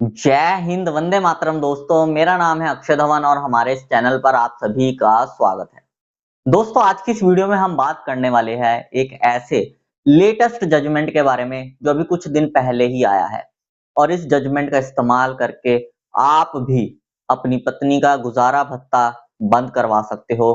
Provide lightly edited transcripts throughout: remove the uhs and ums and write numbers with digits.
जय हिंद, वंदे मातरम। दोस्तों, मेरा नाम है अक्षय धवन और हमारे इस चैनल पर आप सभी का स्वागत है। दोस्तों, आज की इस वीडियो में हम बात करने वाले हैं एक ऐसे लेटेस्ट जजमेंट के बारे में जो अभी कुछ दिन पहले ही आया है और इस जजमेंट का इस्तेमाल करके आप भी अपनी पत्नी का गुजारा भत्ता बंद करवा सकते हो।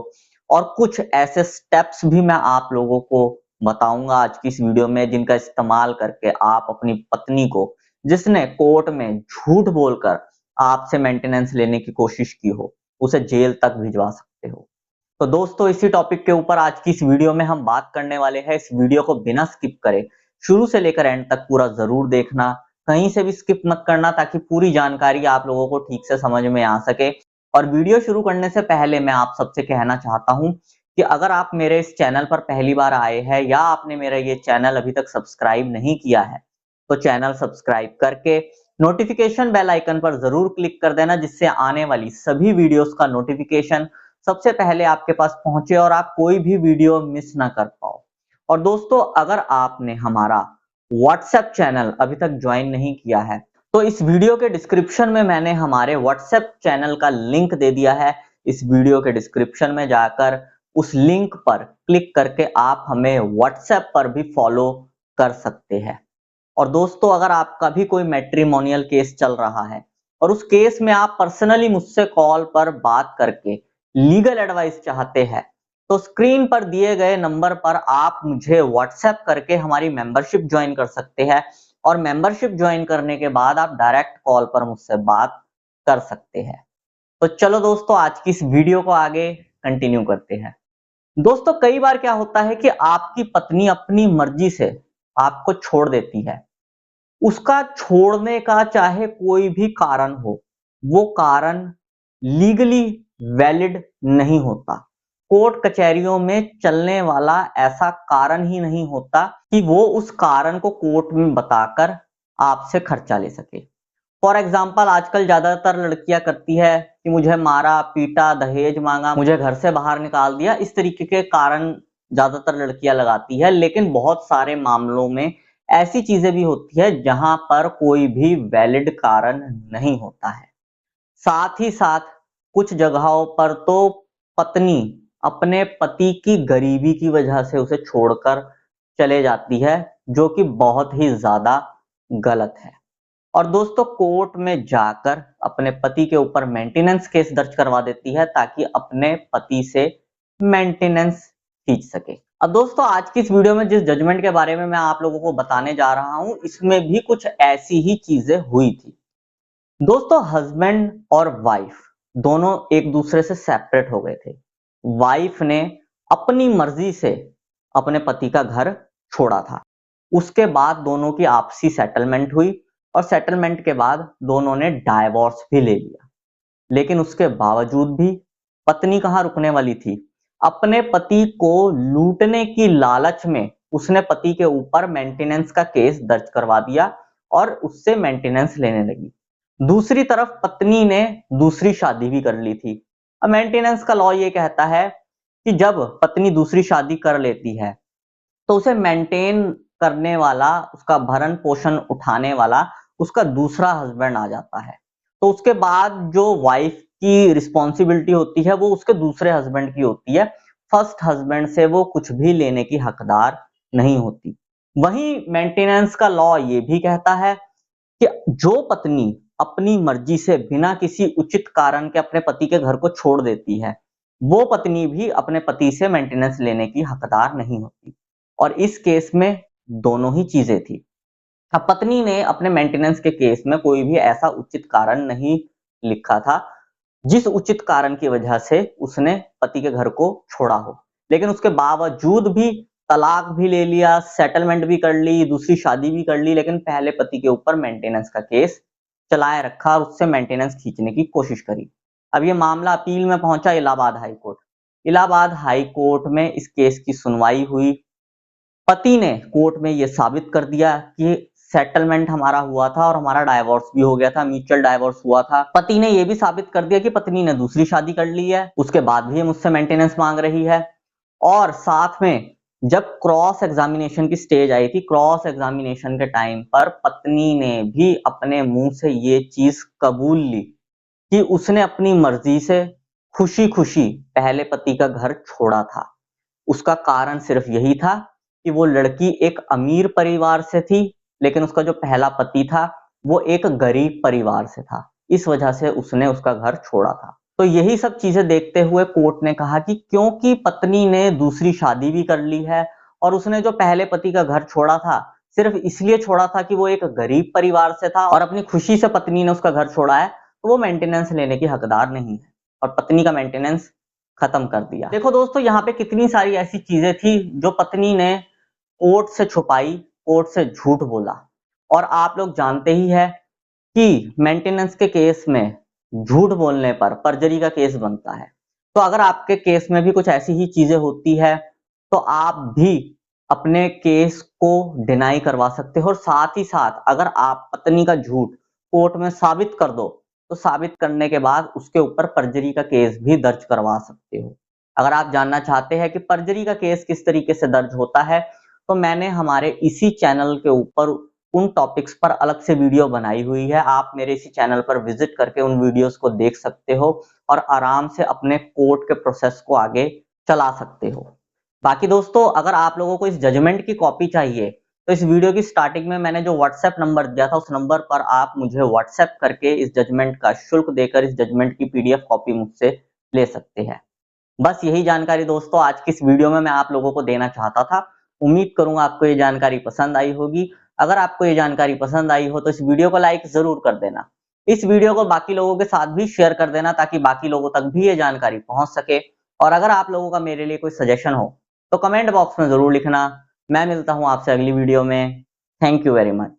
और कुछ ऐसे स्टेप्स भी मैं आप लोगों को बताऊंगा आज की इस वीडियो में, जिनका इस्तेमाल करके आप अपनी पत्नी को, जिसने कोर्ट में झूठ बोलकर आपसे मेंटेनेंस लेने की कोशिश की हो, उसे जेल तक भिजवा सकते हो। तो दोस्तों, इसी टॉपिक के ऊपर आज की इस वीडियो में हम बात करने वाले हैं। इस वीडियो को बिना स्किप करे शुरू से लेकर एंड तक पूरा जरूर देखना, कहीं से भी स्किप मत करना, ताकि पूरी जानकारी आप लोगों को ठीक से समझ में आ सके। और वीडियो शुरू करने से पहले मैं आप सबसे कहना चाहता हूं कि अगर आप मेरे इस चैनल पर पहली बार आए हैं या आपने मेरा ये चैनल अभी तक सब्सक्राइब नहीं किया है, तो चैनल सब्सक्राइब करके नोटिफिकेशन बेल आइकन पर जरूर क्लिक कर देना, जिससे आने वाली सभी वीडियोस का नोटिफिकेशन सबसे पहले आपके पास पहुंचे और आप कोई भी वीडियो मिस ना कर पाओ। और दोस्तों, अगर आपने हमारा व्हाट्सएप चैनल अभी तक ज्वाइन नहीं किया है, तो इस वीडियो के डिस्क्रिप्शन में मैंने हमारे व्हाट्सएप चैनल का लिंक दे दिया है। इस वीडियो के डिस्क्रिप्शन में जाकर उस लिंक पर क्लिक करके आप हमें व्हाट्सएप पर भी फॉलो कर सकते हैं। और दोस्तों, अगर आपका भी कोई मैट्रिमोनियल केस चल रहा है और उस केस में आप पर्सनली मुझसे कॉल पर बात करके लीगल एडवाइस चाहते हैं, तो स्क्रीन पर दिए गए नंबर पर आप मुझे व्हाट्सएप करके हमारी मेंबरशिप ज्वाइन कर सकते हैं। और मेंबरशिप ज्वाइन करने के बाद आप डायरेक्ट कॉल पर मुझसे बात कर सकते हैं। तो चलो दोस्तों, आज की इस वीडियो को आगे कंटिन्यू करते हैं। दोस्तों, कई बार क्या होता है कि आपकी पत्नी अपनी मर्जी से आपको छोड़ देती है। उसका छोड़ने का चाहे कोई भी कारण हो, वो कारण लीगली वैलिड नहीं होता। कोर्ट कचहरियों में चलने वाला ऐसा कारण ही नहीं होता कि वो उस कारण को कोर्ट में बताकर आपसे खर्चा ले सके। फॉर एग्जाम्पल, आजकल ज्यादातर लड़कियां करती है कि मुझे मारा पीटा, दहेज मांगा, मुझे घर से बाहर निकाल दिया, इस तरीके के कारण ज्यादातर लड़कियां लगाती है। लेकिन बहुत सारे मामलों में ऐसी चीजें भी होती है जहां पर कोई भी वैलिड कारण नहीं होता है। साथ ही साथ कुछ जगहों पर तो पत्नी अपने पति की गरीबी की वजह से उसे छोड़कर चले जाती है, जो कि बहुत ही ज्यादा गलत है। और दोस्तों, कोर्ट में जाकर अपने पति के ऊपर मेंटेनेंस केस दर्ज करवा देती है ताकि अपने पति से मेंटेनेंस खींच सके। अब दोस्तों, आज की इस वीडियो में जिस जजमेंट के बारे में मैं आप लोगों को बताने जा रहा हूं, इसमें भी कुछ ऐसी ही चीजें हुई थी। दोस्तों, हस्बैंड और वाइफ दोनों एक दूसरे से सेपरेट हो गए थे। वाइफ ने अपनी मर्जी से अपने पति का घर छोड़ा था। उसके बाद दोनों की आपसी सेटलमेंट हुई और सेटलमेंट के बाद दोनों ने डाइवोर्स भी ले लिया। लेकिन उसके बावजूद भी पत्नी कहां रुकने वाली थी। अपने पति को लूटने की लालच में उसने पति के ऊपर मेंटेनेंस का केस दर्ज करवा दिया और उससे मेंटेनेंस लेने लगी। दूसरी तरफ पत्नी ने दूसरी शादी भी कर ली थी। अब मेंटेनेंस का लॉ ये कहता है कि जब पत्नी दूसरी शादी कर लेती है, तो उसे मेंटेन करने वाला, उसका भरण पोषण उठाने वाला उसका दूसरा हस्बैंड आ जाता है। तो उसके बाद जो वाइफ की रिस्पॉन्सिबिलिटी होती है वो उसके दूसरे हस्बैंड की होती है। फर्स्ट हस्बैंड से वो कुछ भी लेने की हकदार नहीं होती। वहीं मेंटेनेंस का लॉ ये भी कहता है कि जो पत्नी अपनी मर्जी से बिना किसी उचित कारण के अपने पति के घर को छोड़ देती है, वो पत्नी भी अपने पति से मेंटेनेंस लेने की हकदार नहीं होती। और इस केस में दोनों ही चीजें थी। अब पत्नी ने अपने मेंटेनेंस के केस में कोई भी ऐसा उचित कारण नहीं लिखा था जिस उचित कारण की वजह से उसने पति के घर को छोड़ा हो। लेकिन उसके बावजूद भी तलाक भी ले लिया, सेटलमेंट भी कर ली, दूसरी शादी भी कर ली, लेकिन पहले पति के ऊपर मेंटेनेंस का केस चलाए रखा और उससे मेंटेनेंस खींचने की कोशिश करी। अब ये मामला अपील में पहुंचा Allahabad high court. Allahabad high court में इस केस की सुनवाई हुई। पति ने कोर्ट में यह साबित कर दिया कि सेटलमेंट हमारा हुआ था और हमारा डाइवोर्स भी हो गया था, म्यूचुअल डाइवोर्स हुआ था। पति ने यह भी साबित कर दिया कि पत्नी ने दूसरी शादी कर ली है, उसके बाद भी मुझसे मेंटेनेंस मांग रही है। और साथ में जब क्रॉस एग्जामिनेशन की स्टेज आई थी, क्रॉस एग्जामिनेशन के टाइम पर पत्नी ने भी अपने मुंह से ये चीज कबूल ली कि उसने अपनी मर्जी से खुशी-खुशी पहले पति का घर छोड़ा था। उसका कारण सिर्फ यही था कि वो लड़की एक अमीर परिवार से थी, लेकिन उसका जो पहला पति था, वो एक गरीब परिवार से था। इस वजह से उसने उसका घर छोड़ा था। तो यही सब चीजें देखते हुए कोर्ट ने कहा कि क्योंकि पत्नी ने दूसरी शादी भी कर ली है और उसने जो पहले पति का घर छोड़ा था, सिर्फ इसलिए छोड़ा था कि वो एक गरीब परिवार से था और अपनी खुशी से पत्नी ने उसका घर छोड़ा है, तो वो मेंटेनेंस लेने की हकदार नहीं है और पत्नी का मेंटेनेंस खत्म कर दिया। देखो दोस्तों, यहाँ पे कितनी सारी ऐसी चीजें थी जो पत्नी ने कोर्ट से छुपाई, कोर्ट से झूठ बोला। और आप लोग जानते ही है कि मेंटेनेंस के केस में झूठ बोलने पर परजरी का केस बनता है। तो अगर आपके केस में भी कुछ ऐसी ही चीजें होती है, तो आप भी अपने केस को डिनाई करवा सकते हो और साथ ही साथ अगर आप पत्नी का झूठ कोर्ट में साबित कर दो, तो साबित करने के बाद उसके ऊपर परजरी का केस भी दर्ज करवा सकते हो। अगर आप जानना चाहते हैं कि परजरी का केस किस तरीके से दर्ज होता है, तो मैंने हमारे इसी चैनल के ऊपर उन टॉपिक्स पर अलग से वीडियो बनाई हुई है। आप मेरे इसी चैनल पर विजिट करके उन वीडियोस को देख सकते हो और आराम से अपने कोर्ट के प्रोसेस को आगे चला सकते हो। बाकी दोस्तों, अगर आप लोगों को इस जजमेंट की कॉपी चाहिए, तो इस वीडियो की स्टार्टिंग में मैंने जो व्हाट्सएप नंबर दिया था, उस नंबर पर आप मुझे व्हाट्सएप करके इस जजमेंट का शुल्क देकर इस जजमेंट की पीडीएफ कॉपी मुझसे ले सकते हैं। बस यही जानकारी दोस्तों आज की इस वीडियो में मैं आप लोगों को देना चाहता था। उम्मीद करूंगा आपको ये जानकारी पसंद आई होगी। अगर आपको ये जानकारी पसंद आई हो तो इस वीडियो को लाइक जरूर कर देना। इस वीडियो को बाकी लोगों के साथ भी शेयर कर देना ताकि बाकी लोगों तक भी ये जानकारी पहुंच सके। और अगर आप लोगों का मेरे लिए कोई सजेशन हो तो कमेंट बॉक्स में जरूर लिखना। मैं मिलता हूं आपसे अगली वीडियो में। Thank you very much.